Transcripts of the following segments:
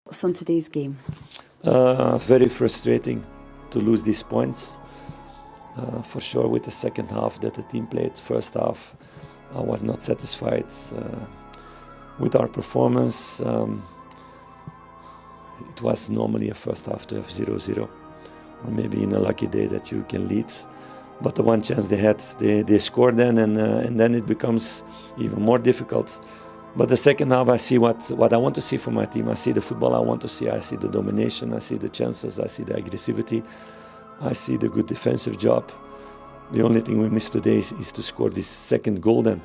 What's on today's game? Very frustrating to lose these points. For sure, with the second half that the team played. First half, I was not satisfied with our performance. It was normally a first half to have 0-0, or maybe in a lucky day that you can lead. But the one chance they had, they scored then, and then it becomes even more difficult. But the second half, I see what I want to see from my team. I see the football I want to see. I see the domination. I see the chances. I see the aggressivity. I see the good defensive job. The only thing we missed today is to score this second goal then.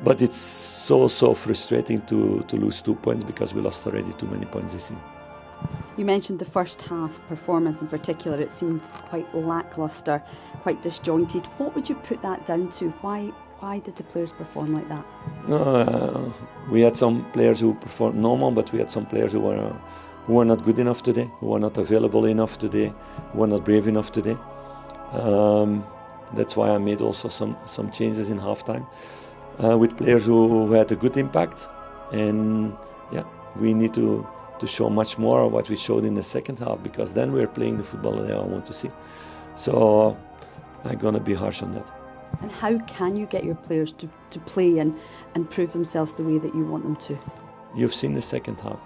But it's so frustrating to lose 2 points because we lost already too many points this season. You mentioned the first half performance in particular. It seemed quite lacklustre, quite disjointed. What would you put that down to? Why did the players perform like that? We had some players who performed normal, but we had some players who were not good enough today, who were not available enough today, who were not brave enough today. That's why I made also some changes in halftime with players who had a good impact. And yeah, we need to show much more of what we showed in the second half, because then we're playing the football that I want to see. So I'm going to be harsh on that. And how can you get your players to play and prove themselves the way that you want them to? You've seen the second half.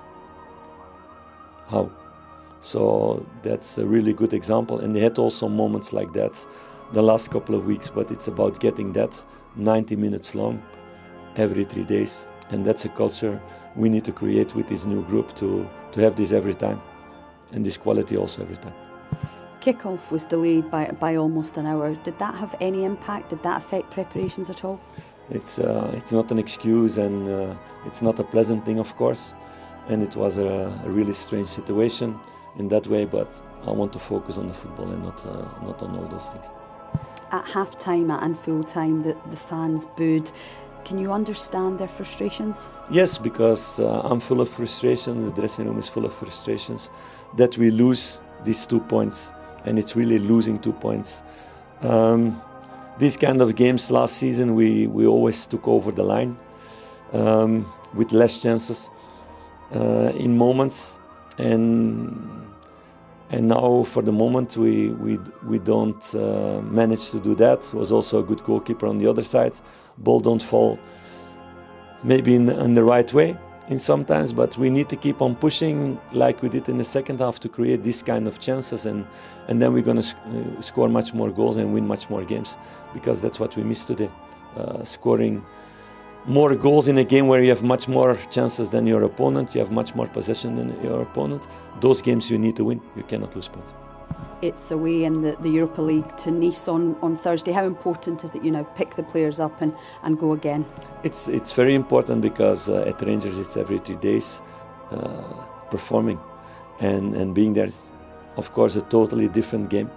How? So that's a really good example. And they had also moments like that the last couple of weeks, but it's about getting that 90 minutes long every 3 days. And that's a culture we need to create with this new group to have this every time, and this quality also every time. Kick-off was delayed by almost an hour. Did that have any impact? Did that affect preparations at all? It's not an excuse, and it's not a pleasant thing, of course. And it was a really strange situation in that way, but I want to focus on the football and not on all those things. At half-time and full-time, the fans booed. Can you understand their frustrations? Yes, because I'm full of frustration. The dressing room is full of frustrations that we lose these 2 points, and it's really losing 2 points. These kind of games last season, we always took over the line with less chances in moments, and now for the moment we don't manage to do that. Was also a good goalkeeper on the other side. Ball don't fall maybe in the right way in sometimes, but we need to keep on pushing like we did in the second half to create this kind of chances, and then we're going to score much more goals and win much more games, because that's what we missed today. Scoring more goals in a game where you have much more chances than your opponent, you have much more possession than your opponent. Those games you need to win. You cannot lose points. It's away in the Europa League to Nice on Thursday. How important is it pick the players up and go again? It's very important, because at Rangers it's every 3 days performing, and being there is of course a totally different game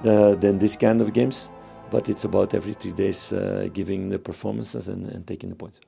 than this kind of games, but it's about every 3 days giving the performances and taking the points.